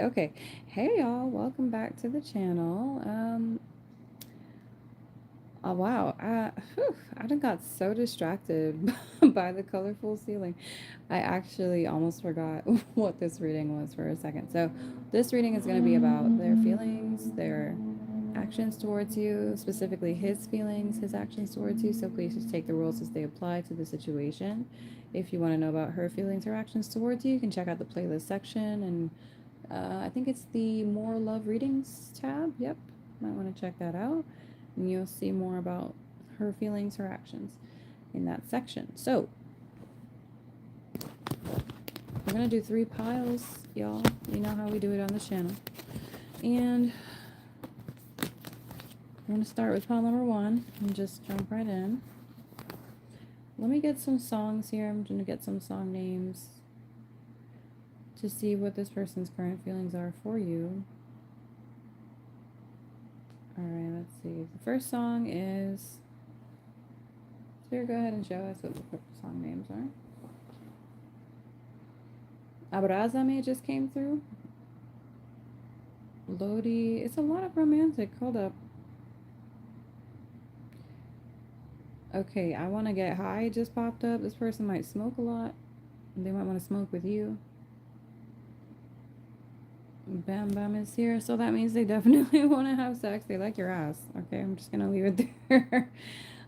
Okay. Hey y'all, welcome back to the channel. Oh wow, I done got so distracted by the colorful ceiling. I actually almost forgot what this reading was for a second. So, this reading is going to be about their feelings, their actions towards you, specifically his feelings, his actions towards you. So, please just take the rules as they apply to the situation. If you want to know about her feelings or actions towards you, you can check out the playlist section and I think it's the More Love Readings tab. Yep, might want to check that out. And you'll see more about her feelings, her actions in that section. So, we're going to do 3 piles, y'all. You know how we do it on the channel. And I'm going to start with pile number 1 and just jump right in. Let me get some songs here. I'm going to get some song names to see what this person's current feelings are for you. Alright, let's see. The first song is. Spirit, go ahead and show us what the song names are. Abrázame just came through. Lodi. It's a lot of romantic. Hold up. Okay, I want to get high just popped up. This person might smoke a lot. They might want to smoke with you. Bam Bam is here. So that means they definitely want to have sex. They like your ass. Okay, I'm just going to leave it there.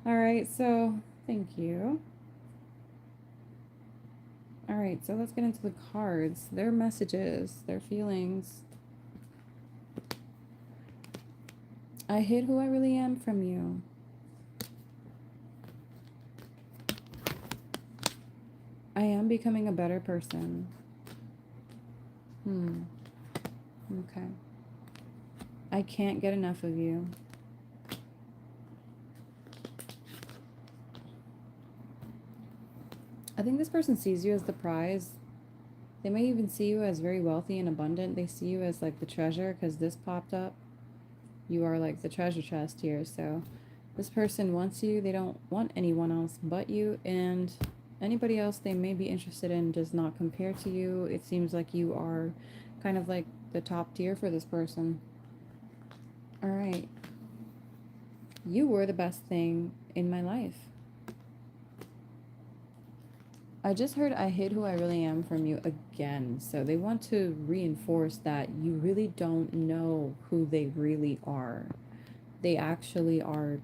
All right, so thank you. All right, so let's get into the cards. Their messages, their feelings. I hid who I really am from you. I am becoming a better person. Okay. I can't get enough of you. I think this person sees you as the prize. They may even see you as very wealthy and abundant. They see you as like the treasure because this popped up. You are like the treasure chest here. So this person wants you. They don't want anyone else but you. And anybody else they may be interested in does not compare to you. It seems like you are kind of like the top tier for this person. All right. You were the best thing in my life. I just heard I hid who I really am from you again. So they want to reinforce that you really don't know who they really are. They actually are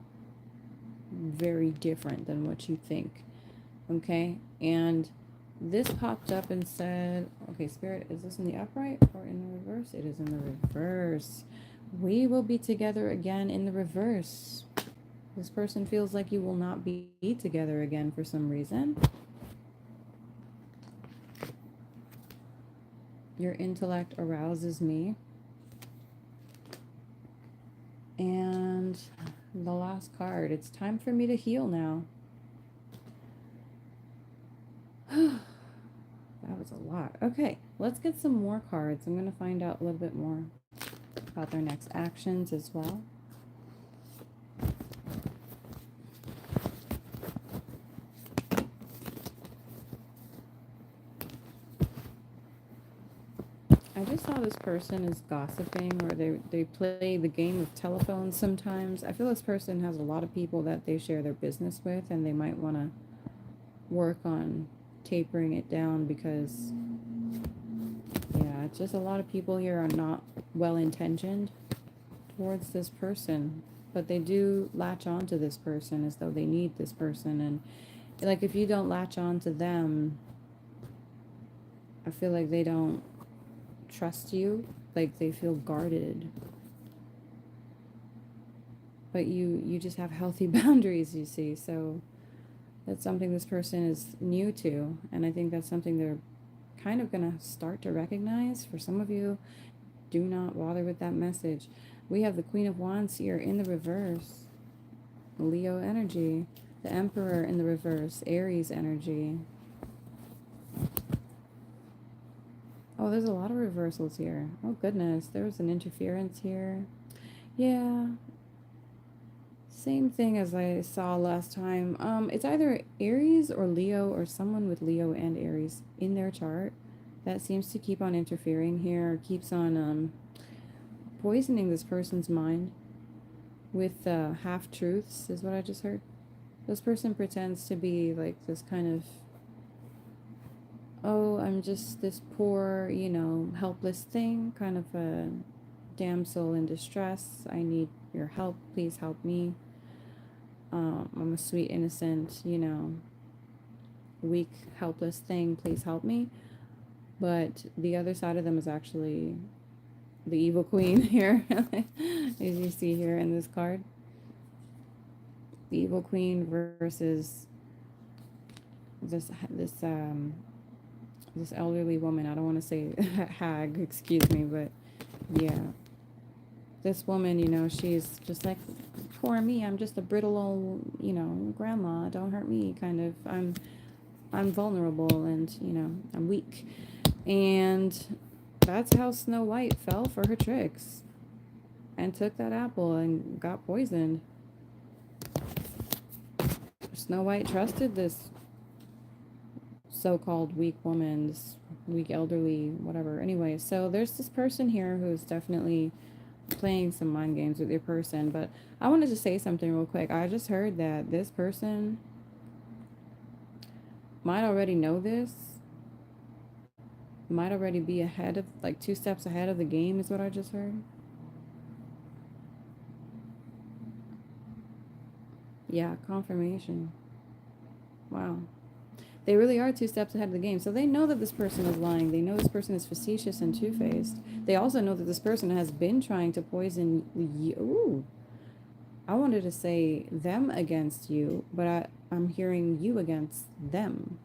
very different than what you think. Okay? And this popped up and said, okay, Spirit, is this in the upright or in the reverse? It is in the reverse. We will be together again in the reverse. This person feels like you will not be together again for some reason. Your intellect arouses me. And the last card. It's time for me to heal now. That was a lot. Okay, let's get some more cards. I'm going to find out a little bit more about their next actions as well. I just saw this person is gossiping or they play the game of telephone sometimes. I feel this person has a lot of people that they share their business with and they might want to work on tapering it down because, yeah, it's just a lot of people here are not well intentioned towards this person, but they do latch on to this person as though they need this person. And like if you don't latch on to them, I feel like they don't trust you, like they feel guarded. But you just have healthy boundaries, you see. So that's something this person is new to, and I think that's something they're kind of going to start to recognize. For some of you, do not bother with that message. We have the Queen of Wands here in the reverse. Leo energy. The Emperor in the reverse. Aries energy. Oh, there's a lot of reversals here. Oh, goodness. There was an interference here. Yeah. Same thing as I saw last time. It's either Aries or Leo or someone with Leo and Aries in their chart that seems to keep on interfering here, or keeps on poisoning this person's mind with half truths, is what I just heard. This person pretends to be like this kind of, oh, I'm just this poor, helpless thing, kind of a damsel in distress. I need your help. Please help me. I'm a sweet, innocent, weak, helpless thing. Please help me. But the other side of them is actually the evil queen here, as you see here in this card. The evil queen versus this elderly woman. I don't want to say hag, excuse me, but yeah, this woman, she's just like, poor me. I'm just a brittle old, grandma. Don't hurt me. Kind of. I'm vulnerable and I'm weak, and that's how Snow White fell for her tricks and took that apple and got poisoned. Snow White trusted this so-called weak woman, this weak elderly, whatever. Anyway, so there's this person here who's definitely playing some mind games with your person. But I wanted to say something real quick. I just heard that this person might already know this, might already be ahead of, like, 2 steps ahead of the game, is what I just heard. Yeah, confirmation. Wow. They really are 2 steps ahead of the game. So they know that this person is lying. They know this person is facetious and two-faced. They also know that this person has been trying to poison you. Ooh. I wanted to say them against you, but I'm hearing you against them.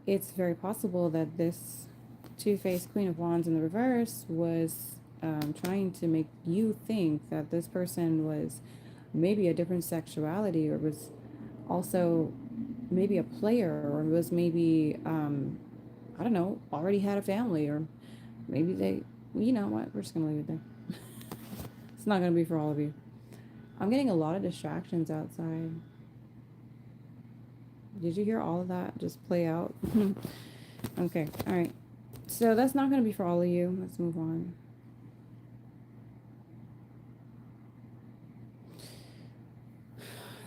It's very possible that this two-faced Queen of Wands in the reverse was trying to make you think that this person was maybe a different sexuality, or was also maybe a player, or was maybe I don't know, already had a family, or maybe they, you know what, we're just gonna leave it there. It's not gonna be for all of you. I'm getting a lot of distractions outside. Did you hear all of that just play out? Okay, all right, so that's not gonna be for all of you. Let's move on.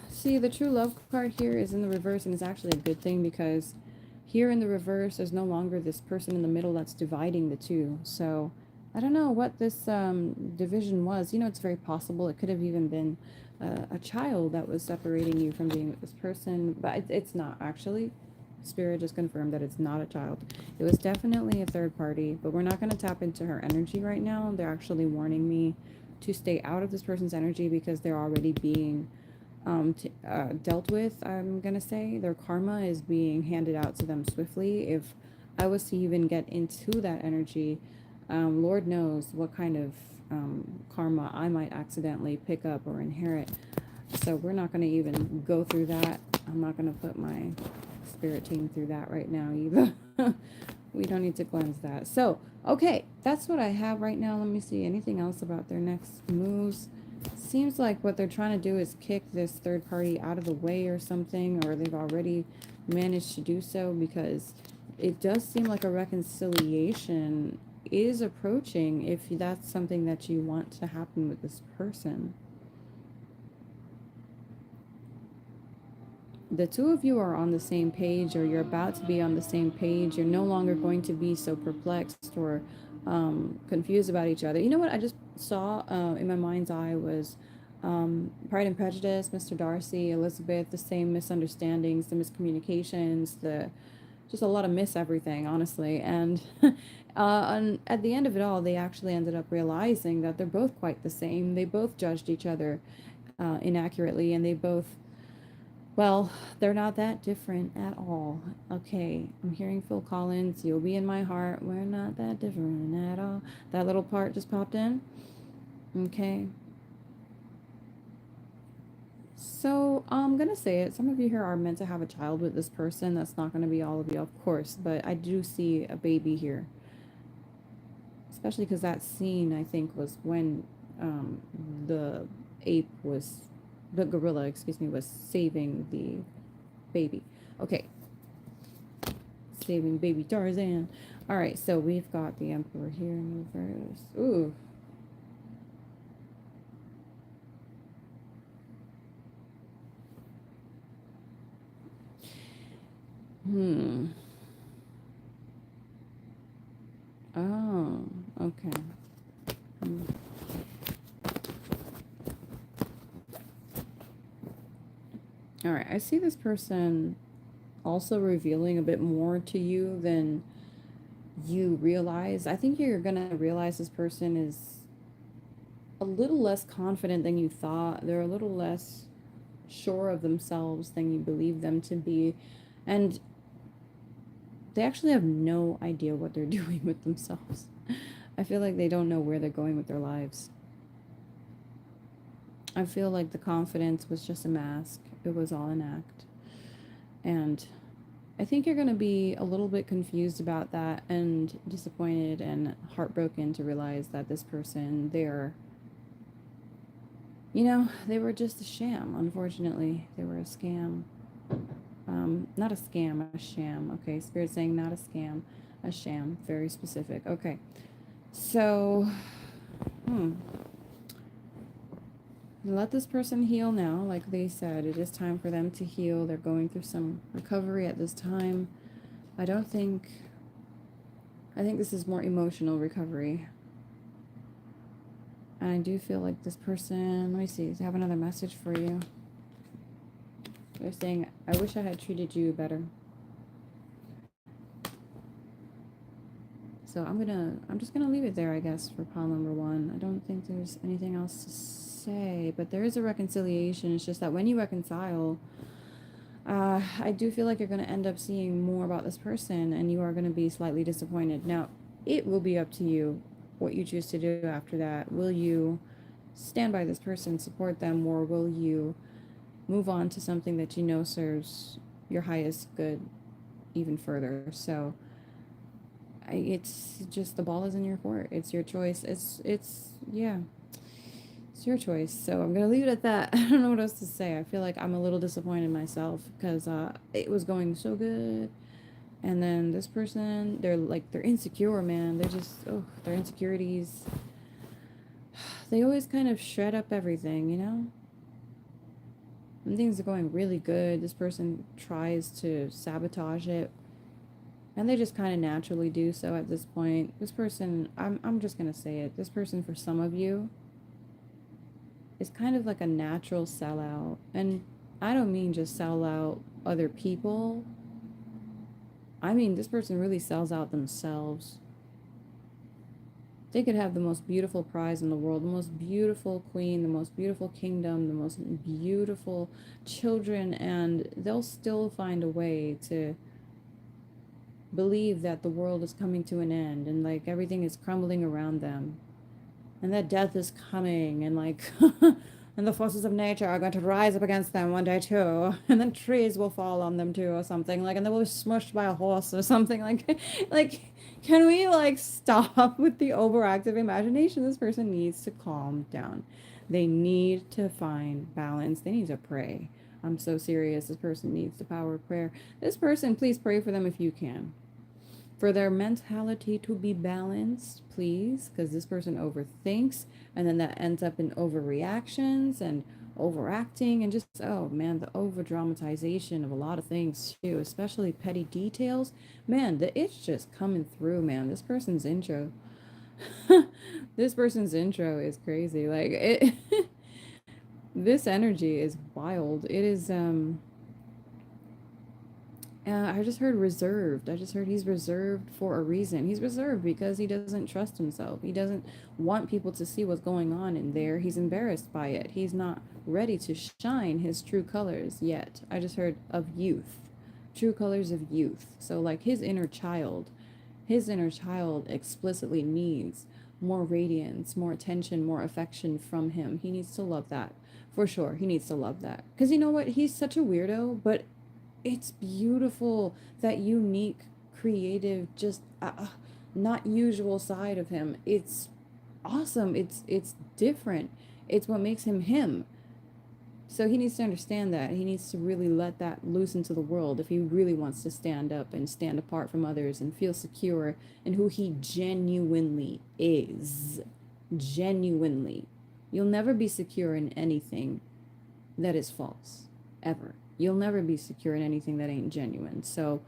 See, the true love card here is in the reverse, and it's actually a good thing, because here in the reverse, there's no longer this person in the middle that's dividing the two. So I don't know what this division was. It's very possible it could have even been a child that was separating you from being with this person, but it's not actually. Spirit just confirmed that it's not a child. It was definitely a third party, but we're not going to tap into her energy right now. They're actually warning me to stay out of this person's energy, because they're already being dealt with. I'm gonna say their karma is being handed out to them swiftly. If I was to even get into that energy, Lord knows what kind of karma I might accidentally pick up or inherit. So we're not going to even go through that. I'm not going to put my spirit team through that right now either. We don't need to cleanse that. So, okay, that's what I have right now. Let me see anything else about their next moves. Seems like what they're trying to do is kick this third party out of the way or something, or they've already managed to do so, because it does seem like a reconciliation is approaching, if that's something that you want to happen with this person. The two of you are on the same page, or you're about to be on the same page. You're no longer going to be so perplexed or confused about each other. You know what I just saw in my mind's eye was Pride and Prejudice, Mr. Darcy, Elizabeth, the same misunderstandings, the miscommunications, the just a lot of miss everything, honestly. And at the end of it all, they actually ended up realizing that they're both quite the same. They both judged each other inaccurately, and they both, well, they're not that different at all. Okay, I'm hearing Phil Collins, You'll Be in My Heart. We're not that different at all. That little part just popped in. Okay. So I'm going to say it. Some of you here are meant to have a child with this person. That's not going to be all of you, of course. But I do see a baby here. Especially because that scene, I think, was when the ape was, the gorilla, excuse me, was saving the baby. Okay. saving baby Tarzan. All right, so we've got the Emperor here in reverse. Ooh. Hmm. Oh, okay. Hmm. All right, I see this person also revealing a bit more to you than you realize. I think you're gonna realize this person is a little less confident than you thought. They're a little less sure of themselves than you believe them to be. And they actually have no idea what they're doing with themselves. I feel like they don't know where they're going with their lives. I feel like the confidence was just a mask, it was all an act. And I think you're going to be a little bit confused about that and disappointed and heartbroken to realize that this person, they were just a sham, unfortunately. They were a scam. Not a scam, a sham. Okay, Spirit saying not a scam, a sham. Very specific. Okay. So, hmm. Let this person heal now. Like they said, it is time for them to heal. They're going through some recovery at this time. I don't think, I think this is more emotional recovery. And I do feel like this person, let me see, I have another message for you. They're saying, I wish I had treated you better. So I'm just gonna leave it there, I guess, for pile number one. I don't think there's anything else to say, but there is a reconciliation. It's just that when you reconcile, I do feel like you're gonna end up seeing more about this person, and you are gonna be slightly disappointed. Now, it will be up to you what you choose to do after that. Will you stand by this person, support them, or will you move on to something that you know serves your highest good even further? So it's just the ball is in your court. It's your choice. Yeah, it's your choice. So I'm gonna leave it at that. I don't know what else to say. I feel like I'm a little disappointed myself because it was going so good, and then this person, they're insecure, man. They're just their insecurities. They always kind of shred up everything, you know. When things are going really good, this person tries to sabotage it. And they just kind of naturally do so at this point. This person, I'm just going to say it. This person, for some of you, is kind of like a natural sellout. And I don't mean just sell out other people. I mean, this person really sells out themselves. They could have the most beautiful prize in the world, the most beautiful queen, the most beautiful kingdom, the most beautiful children, and they'll still find a way to believe that the world is coming to an end and like everything is crumbling around them and that death is coming and like and the forces of nature are going to rise up against them one day too and then trees will fall on them too or something like and they will be smushed by a horse or something like like can we like stop with the overactive imagination? This person needs to calm down. They need to find balance. They need to pray. I'm so serious. This person needs the power of prayer. This person, please pray for them if you can, for their mentality to be balanced, please, because this person overthinks, and then that ends up in overreactions and overacting, and just, oh man, the over dramatization of a lot of things too, especially petty details. Man, it's just coming through, man. This person's intro. This person's intro is crazy. Like it this energy is wild. It is I just heard reserved. I just heard he's reserved for a reason. He's reserved because he doesn't trust himself. He doesn't want people to see what's going on in there. He's embarrassed by it. He's not ready to shine his true colors yet. I just heard of youth, true colors of youth. So, like his inner child explicitly needs more radiance, more attention, more affection from him. He needs to love that. For sure. He needs to love that. Because you know what? He's such a weirdo, but it's beautiful, that unique, creative, just not usual side of him. It's awesome. It's different. It's what makes him him. So he needs to understand that. He needs to really let that loose into the world if he really wants to stand up and stand apart from others and feel secure in who he genuinely is. Genuinely. You'll never be secure in anything that is false, ever. You'll never be secure in anything that ain't genuine. So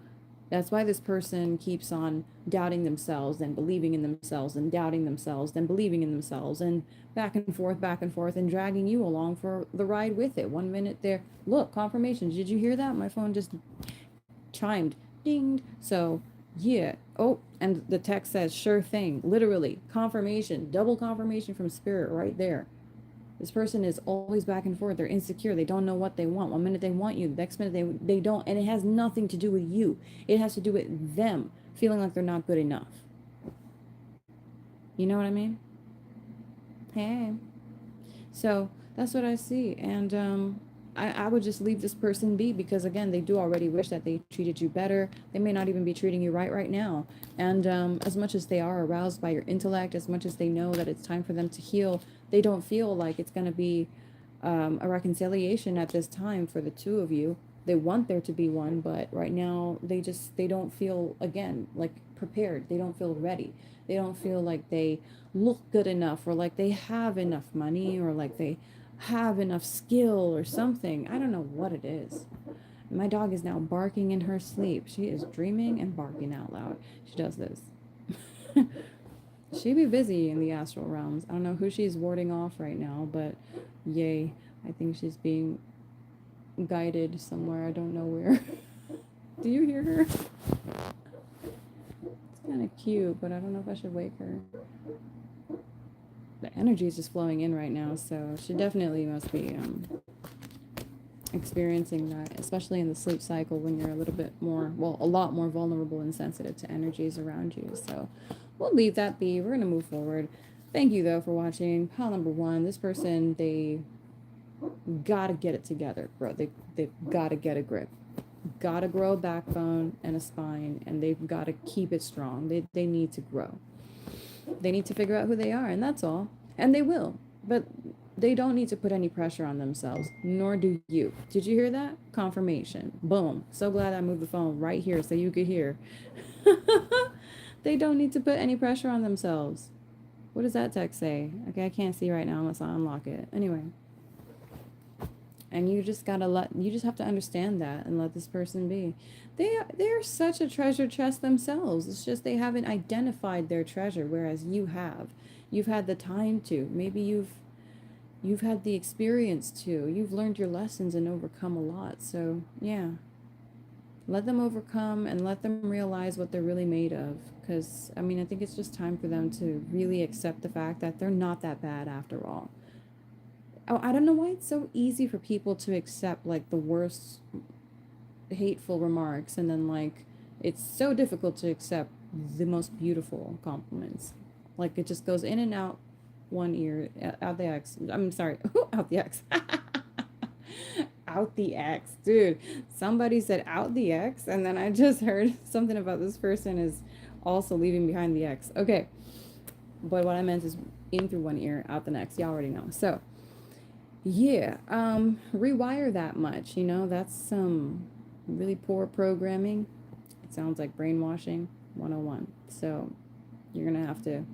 that's why this person keeps on doubting themselves and believing in themselves and doubting themselves and believing in themselves and back and forth and dragging you along for the ride with it. 1 minute there, look, confirmations. Did you hear that? My phone just chimed, dinged. So, yeah. Oh, and the text says, sure thing. Literally, confirmation, double confirmation from spirit right there. This person is always back and forth. They're insecure. They don't know what they want. 1 minute they want you, the next minute they don't. And it has nothing to do with you. It has to do with them feeling like they're not good enough. You know what I mean? Hey. So that's what I see. And I would just leave this person be because, again, they do already wish that they treated you better. They may not even be treating you right now. And as much as they are aroused by your intellect, as much as they know that it's time for them to heal, they don't feel like it's going to be a reconciliation at this time for the two of you. They want there to be one, but right now they don't feel, again, like prepared. They don't feel ready. They don't feel like they look good enough or like they have enough money or like they have enough skill or something. I don't know what it is. My dog is now barking in her sleep. She is dreaming and barking out loud. She does this. She be busy in the astral realms. I don't know who she's warding off right now, but yay. I think she's being guided somewhere. I don't know where. Do you hear her? It's kind of cute, but I don't know if I should wake her. The energy is just flowing in right now, so she definitely must be experiencing that, especially in the sleep cycle when you're a little bit more, well, a lot more vulnerable and sensitive to energies around you. So we'll leave that be. We're going to move forward. Thank you, though, for watching. Pile number one, this person, they gotta get it together, bro. They've gotta get a grip. Gotta grow a backbone and a spine, and they've got to keep it strong. They need to grow. They need to figure out who they are, and that's all. And they will. But they don't need to put any pressure on themselves, nor do you. Did you hear that? Confirmation. Boom. So glad I moved the phone right here so you could hear. They don't need to put any pressure on themselves. What does that text say? Okay, I can't see right now unless I unlock it. Anyway. And you just have to understand that and let this person be. They're such a treasure chest themselves. It's just they haven't identified their treasure, whereas you have. You've had the time to. Maybe you've had the experience to. You've learned your lessons and overcome a lot. So yeah. Let them overcome and let them realize what they're really made of. Because, I mean, I think it's just time for them to really accept the fact that they're not that bad after all. Oh, I don't know why it's so easy for people to accept like the worst hateful remarks, and then like it's so difficult to accept the most beautiful compliments. Like it just goes in and out one ear, out the X. I'm sorry, out the X. Out the X, dude. Somebody said out the X, and then I just heard something about this person is also leaving behind the X. Okay, but what I meant is in through one ear, out the next. Y'all already know. So yeah, rewire that much, that's some really poor programming. It sounds like brainwashing 101. So you're going to have to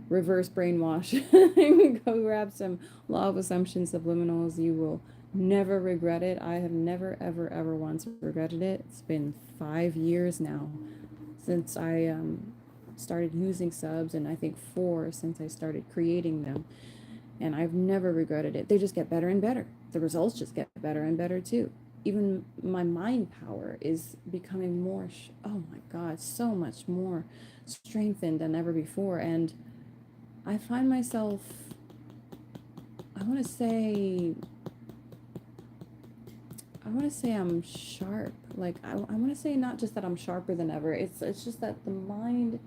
reverse brainwash and go grab some law of assumption subliminals. You will never regret it. I have never, ever, ever once regretted it. It's been 5 years now since I started using subs, and I think 4 since I started creating them. And I've never regretted it. They just get better and better. The results just get better and better too. Even my mind power is becoming more, oh my God, so much more strengthened than ever before. And I find myself, I want to say I'm sharp. Like, I want to say not just that I'm sharper than ever. It's just that the mind,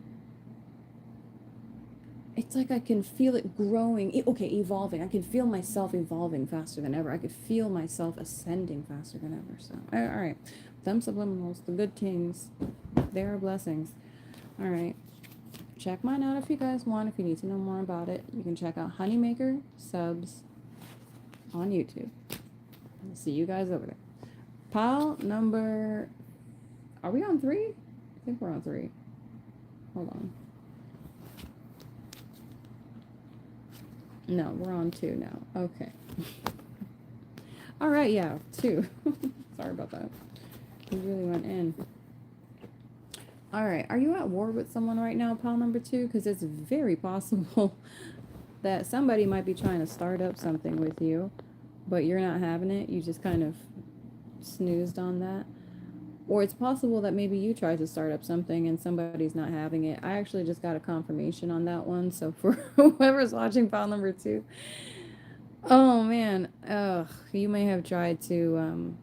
it's like I can feel it growing, evolving. I can feel myself evolving faster than ever. I could feel myself ascending faster than ever. So, all right. Them subliminals, the good things, they are blessings. All right. Check mine out if you guys want. If you need to know more about it, you can check out Honeymaker Subs on YouTube. See you guys over there. Pile number. Are we on 3? I think we're on 3. Hold on. No, we're on 2 now. Okay. All right, yeah, 2. Sorry about that. We really went in. All right, are you at war with someone right now, pile number 2? Because it's very possible that somebody might be trying to start up something with you, but you're not having it. You just kind of snoozed on that. Or it's possible that maybe you tried to start up something and somebody's not having it. I actually just got a confirmation on that one. So for whoever's watching file number 2, oh man, you may have tried to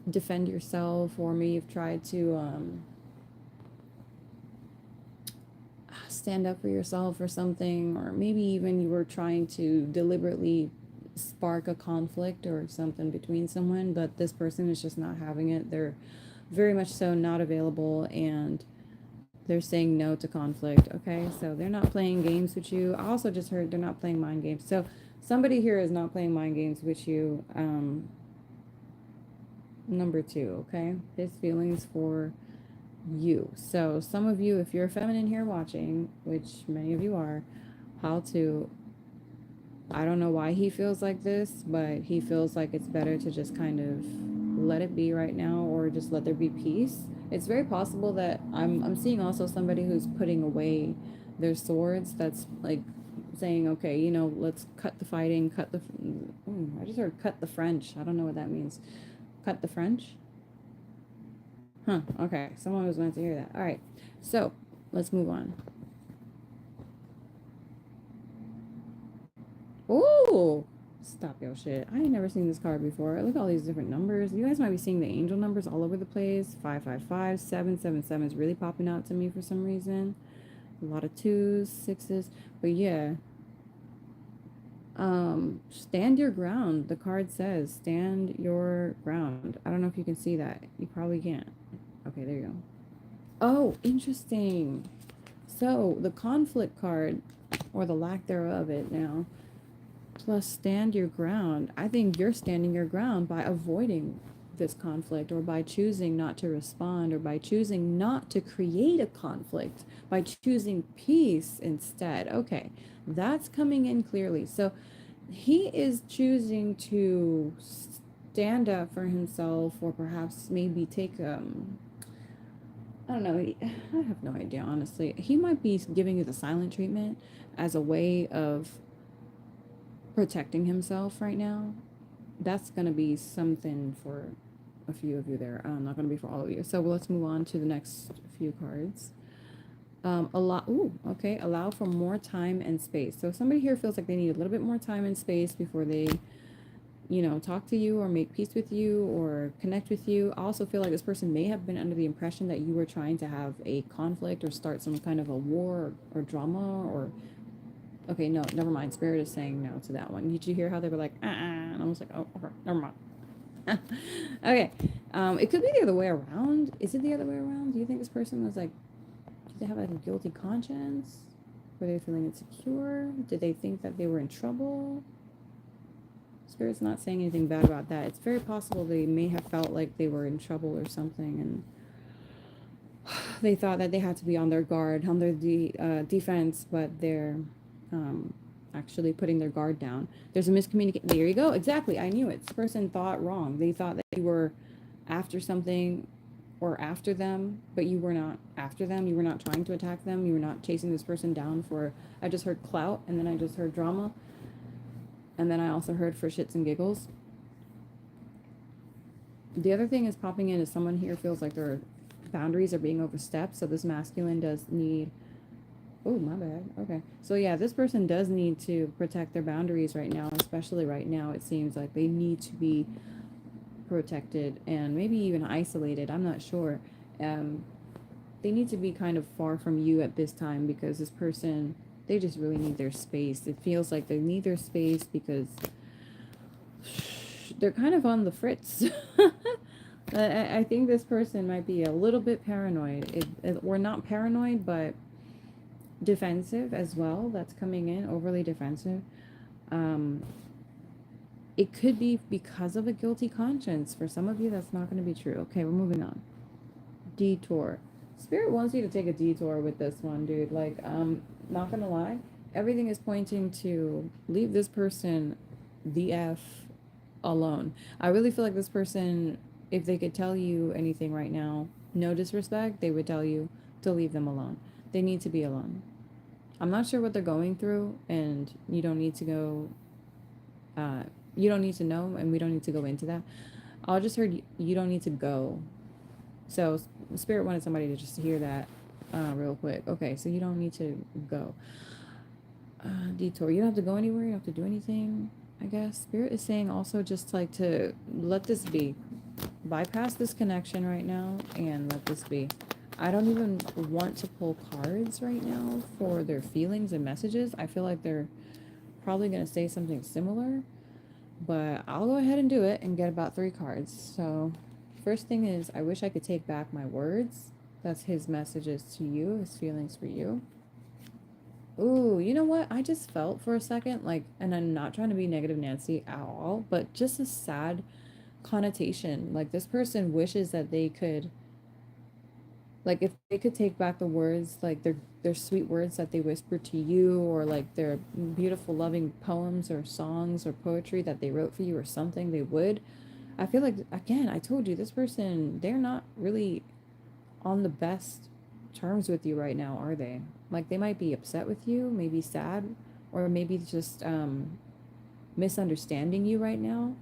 defend yourself, or maybe you've tried to stand up for yourself or something, or maybe even you were trying to deliberately spark a conflict or something between someone, but this person is just not having it. They're very much so not available, and they're saying no to conflict. Okay, so they're not playing games with you. I also just heard they're not playing mind games. So somebody here is not playing mind games with you. Number 2, okay, his feelings for you. So some of you, if you're feminine here watching, which many of you are, how to, I don't know why he feels like this, but he feels like it's better to just kind of let it be right now, or just let there be peace. It's very possible that I'm seeing also somebody who's putting away their swords. That's like saying, okay, let's cut the fighting, I just heard cut the French. I don't know what that means. Cut the French? Huh, okay. Someone was meant to hear that. All right. So, let's move on. Ooh, stop your shit. I ain't never seen this card before. Look at all these different numbers. You guys might be seeing the angel numbers all over the place. 555, 777 is really popping out to me for some reason. A lot of 2s, 6s. But yeah. Stand your ground. The card says stand your ground. I don't know if you can see that. You probably can't. Okay, there you go. Oh, interesting. So the conflict card, or the lack thereof it now, plus stand your ground. I think you're standing your ground by avoiding this conflict, or by choosing not to respond, or by choosing not to create a conflict, by choosing peace instead. Okay, that's coming in clearly. So he is choosing to stand up for himself, or perhaps maybe take I don't know. I have no idea, honestly. He might be giving you the silent treatment as a way of protecting himself right now. That's going to be something for a few of you there. Not going to be for all of you. So let's move on to the next few cards. Allow for more time and space. So somebody here feels like they need a little bit more time and space before they talk to you or make peace with you or connect with you. I also feel like this person may have been under the impression that you were trying to have a conflict or start some kind of a war or drama or, okay, no, never mind. Spirit is saying no to that one. Did you hear how they were like, and I was like, oh, okay, never mind. Okay. It could be the other way around. Is it the other way around? Do you think this person was like, did they have like a guilty conscience? Were they feeling insecure? Did they think that they were in trouble? Spirit's not saying anything bad about that. It's very possible they may have felt like they were in trouble or something, and they thought that they had to be on their guard, on their defense, but they're actually putting their guard down. There's a miscommunication. There you go. Exactly. I knew it. This person thought wrong. They thought that you were after something or after them, but you were not after them. You were not trying to attack them. You were not chasing this person down for, I just heard clout, and then I just heard drama. And then I also heard for shits and giggles. The other thing is popping in is someone here feels like their boundaries are being overstepped. So this masculine does need, oh, my bad. Okay. So yeah, this person does need to protect their boundaries right now, especially right now. It seems like they need to be protected and maybe even isolated. I'm not sure. They need to be kind of far from you at this time, because this person, they just really need their space. It feels like they need their space because they're kind of on the fritz. I think this person might be a little bit paranoid. Or not paranoid, but defensive as well. That's coming in, overly defensive. It could be because of a guilty conscience. For some of you, that's not going to be true. Okay, we're moving on. Detour. Spirit wants you to take a detour with this one, dude. Like, not gonna lie, everything is pointing to leave this person the F alone. I really feel like this person, if they could tell you anything right now, no disrespect, they would tell you to leave them alone. They need to be alone. I'm not sure what they're going through, and you don't need to go, uh, you don't need to know, and we don't need to go into that. I just heard you don't need to go. So Spirit wanted somebody to just hear that real quick. Okay, so you don't need to go. Detour. You don't have to go anywhere. You don't have to do anything. I guess Spirit is saying also just like to let this be. Bypass this connection right now and let this be. I don't even want to pull cards right now for their feelings and messages. I feel like they're probably going to say something similar, but I'll go ahead and do it and get about 3 cards. So first thing is, I wish I could take back my words. That's his messages to you, his feelings for you. Ooh, you know what? I just felt for a second, like, and I'm not trying to be negative Nancy at all, but just a sad connotation. Like, this person wishes that they could, like, if they could take back the words, like their sweet words that they whispered to you, or like their beautiful, loving poems or songs or poetry that they wrote for you or something, they would. I feel like, again, I told you, this person, they're not really on the best terms with you right now, are they? Like, they might be upset with you, maybe sad, or maybe just misunderstanding you right now.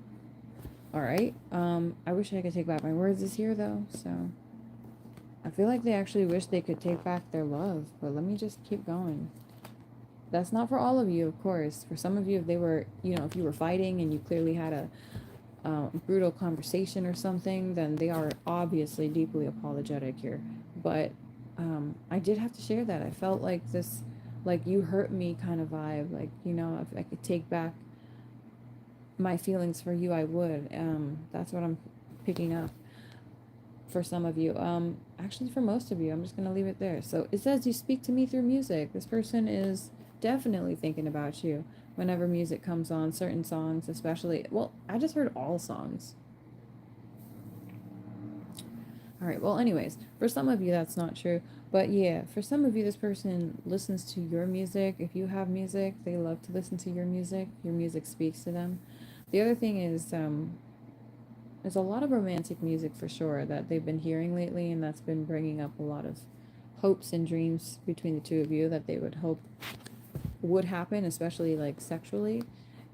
All right. I wish I could take back my words this year, though. So I feel like they actually wish they could take back their love, but let me just keep going. That's not for all of you, of course. For some of you, if they were, if you were fighting and you clearly had a brutal conversation or something, then they are obviously deeply apologetic here. But I did have to share that. I felt like this, like you hurt me kind of vibe. Like, if I could take back my feelings for you, I would. That's what I'm picking up for some of you. Actually, for most of you, I'm just going to leave it there. So it says you speak to me through music. This person is definitely thinking about you whenever music comes on, certain songs, especially. Well, I just heard all songs. All right. Well, anyways, for some of you, that's not true. But yeah, for some of you, this person listens to your music. If you have music, they love to listen to your music. Your music speaks to them. The other thing is, there's a lot of romantic music for sure that they've been hearing lately, and that's been bringing up a lot of hopes and dreams between the two of you that they would hope would happen, especially like sexually.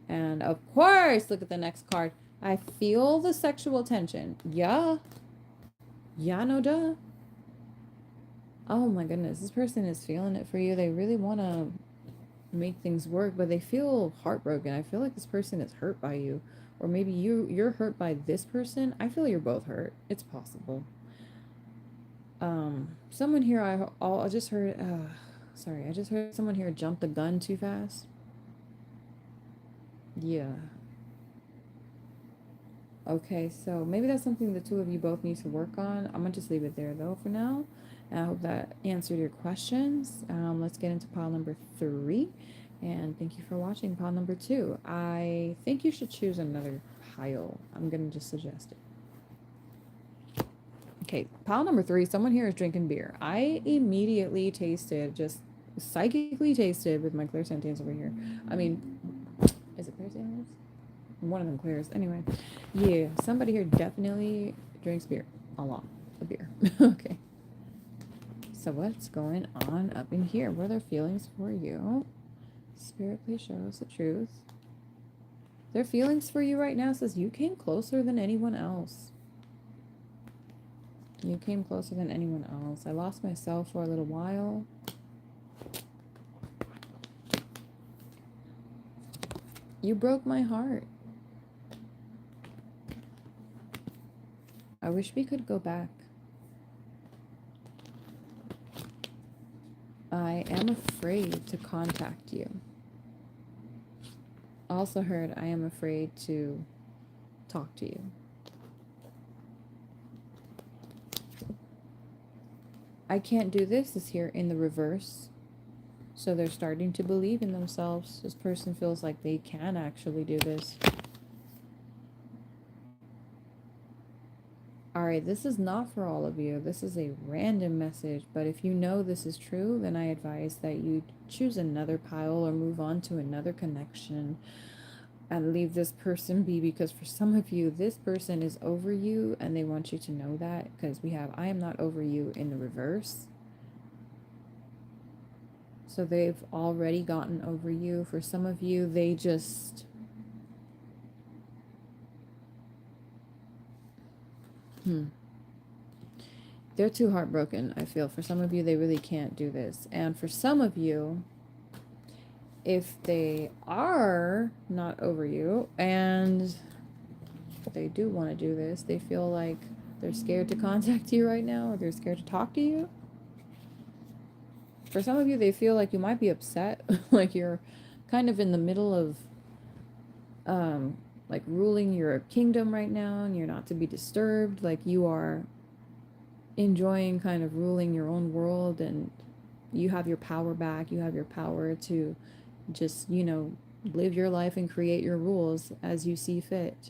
And of course, look at the next card. I feel the sexual tension. Yeah. Yeah, no duh. Oh my goodness, this person is feeling it for you. They really want to make things work, but they feel heartbroken. I feel like this person is hurt by you, or maybe you're hurt by this person. I feel you're both hurt. It's possible. Someone here, I just heard. Sorry, I just heard someone here jump the gun too fast. Yeah. Okay, so maybe that's something the two of you both need to work on. I'm gonna just leave it there though for now. And I hope that answered your questions. Let's get into pile number 3. And thank you for watching pile number 2. I think you should choose another pile. I'm gonna just suggest it. Okay, pile number 3. Someone here is drinking beer. I immediately tasted, just psychically tasted with my clairsentience over here. I mean, is it clairsentience? One of them clears. Anyway, yeah, somebody here definitely drinks beer. A lot of beer. Okay. So what's going on up in here? What are their feelings for you? Spirit, please show us the truth. Their feelings for you right now says you came closer than anyone else. You came closer than anyone else. I lost myself for a little while. You broke my heart. I wish we could go back. I am afraid to contact you. Also heard I am afraid to talk to you. I can't do this is here in the reverse. So they're starting to believe in themselves. This person feels like they can actually do this. All right, this is not for all of you. This is a random message, but if you know this is true, then I advise that you choose another pile or move on to another connection and leave this person be, because for some of you, this person is over you and they want you to know that, because we have I am not over you in the reverse. So they've already gotten over you. For some of you, they just, they're too heartbroken, I feel. For some of you, they really can't do this. And for some of you, if they are not over you and they do want to do this, they feel like they're scared to contact you right now, or they're scared to talk to you. For some of you, they feel like you might be upset, like you're kind of in the middle of um like ruling your kingdom right now and you're not to be disturbed, like you are enjoying kind of ruling your own world, and you have your power back. You have your power to just, live your life and create your rules as you see fit.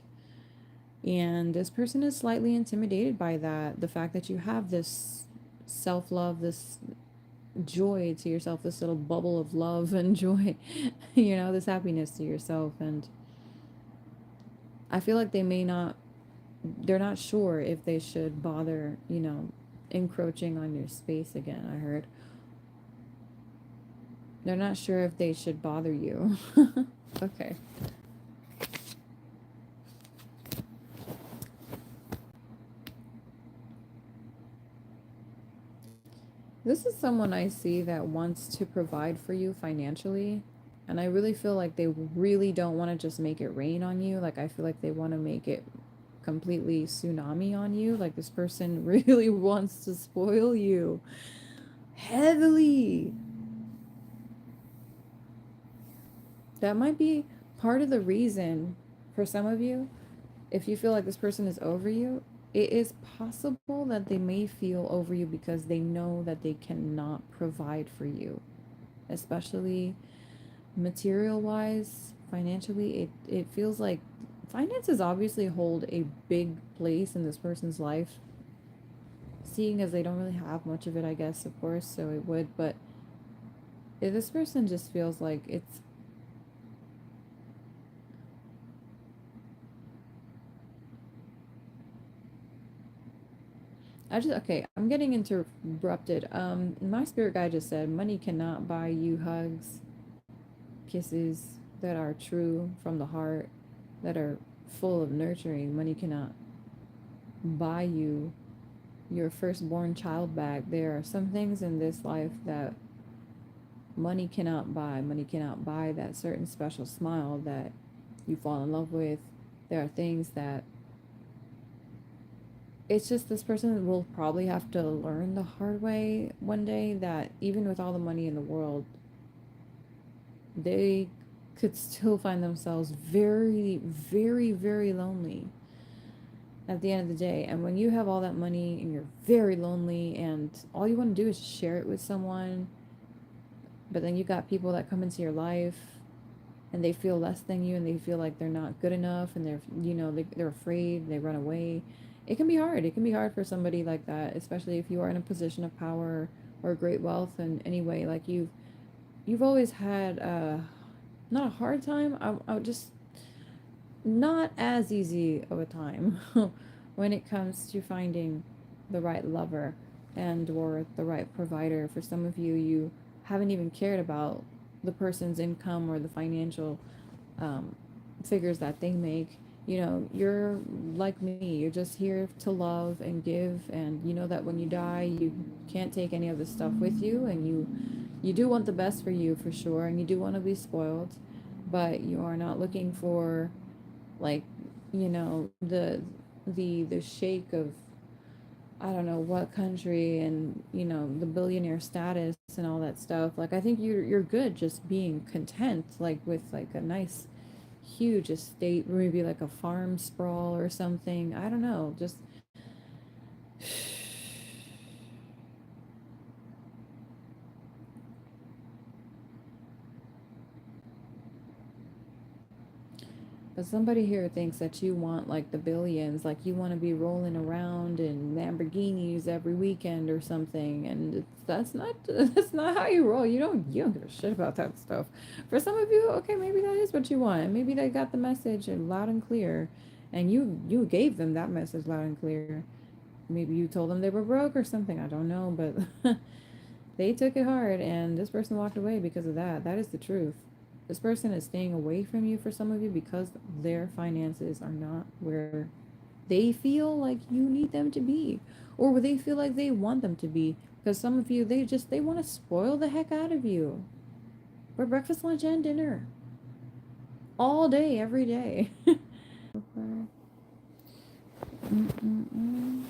And this person is slightly intimidated by that. The fact that you have this self love, this joy to yourself, this little bubble of love and joy, this happiness to yourself. And I feel like they're not sure if they should bother, encroaching on your space again, I heard. They're not sure if they should bother you. Okay. This is someone I see that wants to provide for you financially. And I really feel like they really don't want to just make it rain on you. Like, I feel like they want to make it completely tsunami on you. Like, this person really wants to spoil you heavily. That might be part of the reason for some of you. If you feel like this person is over you, it is possible that they may feel over you because they know that they cannot provide for you, especially material wise, financially. It feels like finances obviously hold a big place in this person's life, seeing as they don't really have much of it, I guess, of course, so it would. But if this person just feels like it's, okay, I'm getting interrupted. My spirit guide just said money cannot buy you hugs, kisses that are true from the heart, that are full of nurturing. Money cannot buy you your firstborn child back. There are some things in this life that money cannot buy. Money cannot buy that certain special smile that you fall in love with. There are things that it's just this person will probably have to learn the hard way one day, that even with all the money in the world, they could still find themselves very, very, very lonely at the end of the day. And when you have all that money and you're very lonely and all you want to do is share it with someone, but then you got people that come into your life and they feel less than you and they feel like they're not good enough, and they're afraid, they run away. It can be hard. It can be hard for somebody like that, especially if you are in a position of power or great wealth in any way. Like you've always had not a hard time. I just not as easy of a time when it comes to finding the right lover and or the right provider. For some of you, you haven't even cared about the person's income or the financial um, figures that they make. You're like me. You're just here to love and give, and you know that when you die, you can't take any of this stuff with you, and you do want the best for you for sure, and you do want to be spoiled, but you are not looking for, like, the shake of I don't know what country, and the billionaire status and all that stuff. Like, I think you're good just being content, like with like a nice huge estate, maybe like a farm sprawl or something. I don't know, just But somebody here thinks that you want like the billions, like you want to be rolling around in Lamborghinis every weekend or something, and that's not that's not how you roll. You don't give a shit about that stuff. For some of you, okay, maybe that is what you want, and maybe they got the message and loud and clear, and you gave them that message loud and clear. Maybe you told them they were broke or something. I don't know, but they took it hard, and this person walked away because of that. That is the truth. This person is staying away from you for some of you because their finances are not where they feel like you need them to be, or where they feel like they want them to be. Because some of you, they want to spoil the heck out of you for breakfast, lunch, and dinner all day, every day. Mm-mm-mm.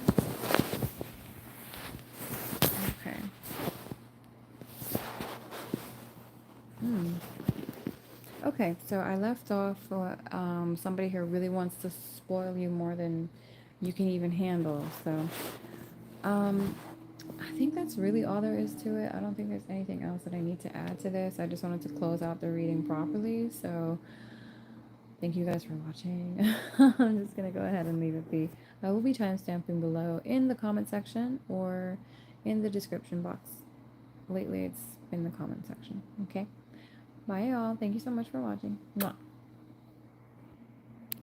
Okay. Hmm. Okay, so I left off somebody here really wants to spoil you more than you can even handle. So um, I think that's really all there is to it. I don't think there's anything else that I need to add to this. I just wanted to close out the reading properly. So thank you guys for watching. I'm just going to go ahead and leave it be. I will be timestamping below in the comment section or in the description box. Lately, it's in the comment section. Okay. Bye, y'all. Thank you so much for watching. Mwah.